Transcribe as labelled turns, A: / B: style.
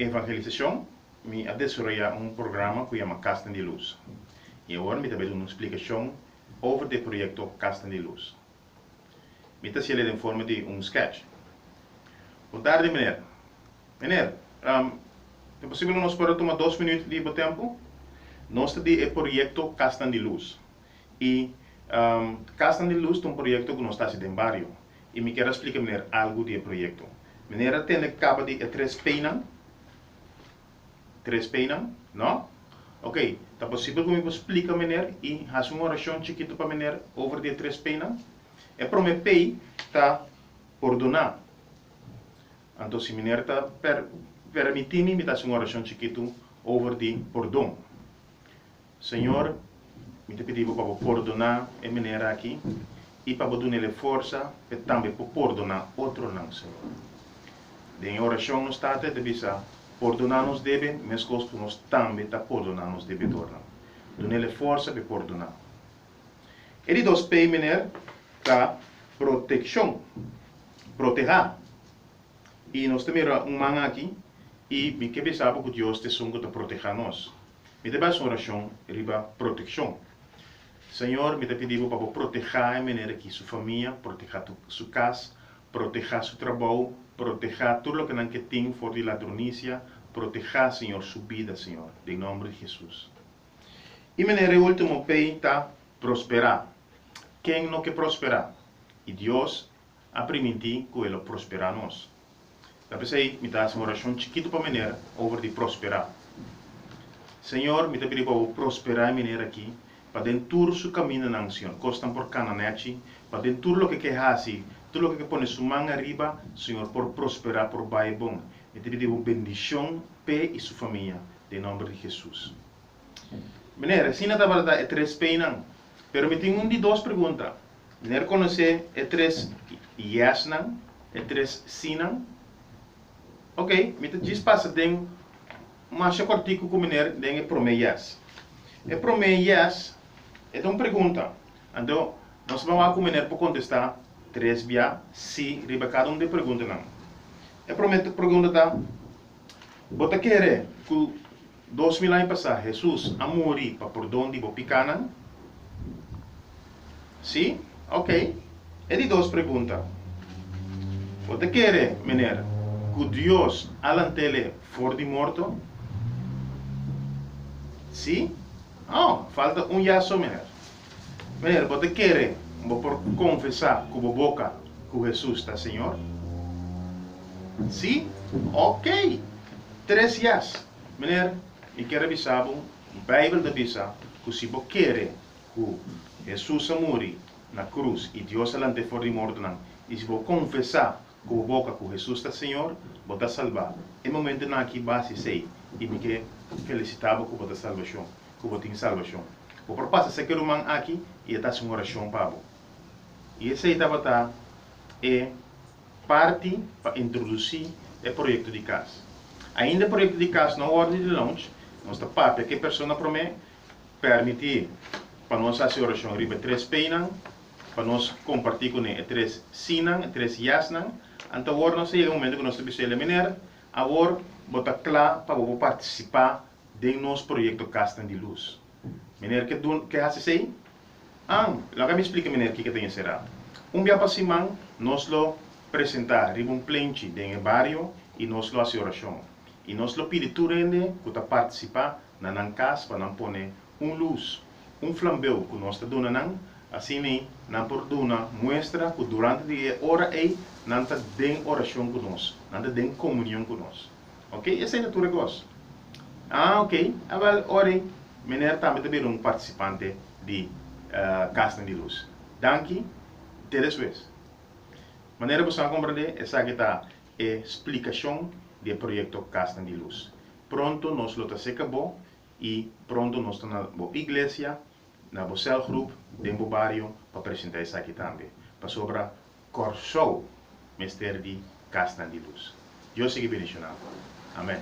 A: evangelização, me desarrollar um programa que chama Casa de Luz. E agora me também uma explicação over o projeto Casa de Luz. Me está sendo em forma de sketch. Boa tarde, meneer. Meneer, é possível nós para tomar 2 minutos de tempo? Nós temos o projeto Casa de Luz. E Casa de Luz é um projeto que nós estamos fazendo em barrio. E me quero explicar, meneer, algo do projeto. Meneer, tem capa de 3 peinas. 3 peinas, não? Ok, é possível que me explique, meneer, e faça uma oração chiquita para meneer over de 3 peinas? É para me pei está perdonar. Então, se meneer está permitindo me fazer uma oração chiquita over de perdão. Senhor, me te pedi para perdonar a meneer aqui e para dar força e também para perdonar outro não, Senhor. De oração nos está de bisa perdonar nos deve, mas coisas nós também está perdonar nos devedor. Dar força para perdonar. E de 2 pei, meneer, está proteção, proteger. E nós temos man aqui e me que sabe que Deus te songa para proteger nós. Me te basta uma oração riba proteção. Senhor, me te pediu para proteger a maneira que sua família, proteger sua casa, proteger seu trabalho, proteger tudo o que não tem for de ladronícia, proteger, Senhor, sua vida, Senhor, em nome de Jesus. E maneira última pei está prosperar. Quem não quer prosperar? E Deus a permitir que ele prosperar nós. Então, me dá uma oração chiquita para maneira over de prosperar. Senhor, me pedi para prosperar a maneira aqui, para dentro do caminho não, Senhor. Costam por cananete, para dentro do que hace, tudo o que põe sua mão arriba, Senhor, por prosperar, por baixo bom. Me pedi bendição, pé e sua família, em nome de Jesus. Maneira, se não está é 3 pés não. Pero me tenho de 2 perguntas. Maneira, conhecer é 3 yes não, é 3 sim não. Ok, me diz passa de mas cortico com maneira de promessas. É promessas é uma pergunta. Então, nós vamos com maneira para contestar 3 via se riba cada de pergunta não. É pergunta tá. Bota querer que 2000 anos passar Jesus a morrer para perdão de picana? Sim? Ok. É de 2 perguntas. Bota querer, maneira que Deus alantele for de morto? Sim? Oh, falta já só, maneira. Maneira, você quer por confessar com a boca que Jesus está Senhor? Sim? Ok. 3 yes. Maneira, eu quero avisar, a Bíblia avisa que se você quer que Jesus morre na cruz e Deus alante for de morto, e se você confessar com a boca que Jesus está Senhor, você está salvado. É momento na que base sei e me que felicitava com a salvação, com a salvação. O propósito é que o man aqui e está uma oração para você. E essa etapa é parte para introduzir o projeto de casa. Ainda o projeto de casa na ordem de launch, nós está para que a pessoa promete permitir para nós fazer oração riba 3 peinas, para nós compartilhar com ele 3 sinan, 3 yasnan. Então agora nós chega um momento que nós temos que eliminar, agora botar claro para você participar do nosso projeto Casa de Luz. Meneer, que hace sei? Logo me explica, meneer, o que tem que ser. Dia para semana, nós lo apresentar um plente no barrio e nós lo hace oração. E nós lo pede tudo ainda que participar na casa para não pôr luz, flambeu que nós está dando, assim, não por dona mostra que durante a hora aí, não está em oração conosco, não está em comunhão conosco. Ok? Essa é a tua gosto. Ok. Agora, ora, meneer também é participante de Casa de Luz. Danke, até depois. Maneira que você vai compreender, essa aqui é a explicação do projeto Casa de Luz. Pronto, nós lo acabou e pronto nós estamos na igreja, na cell group, dentro do barrio, para apresentar isso aqui também. Para sobre Corso, mestre de Casa de Luz. Deus seja bendicionado. Amém.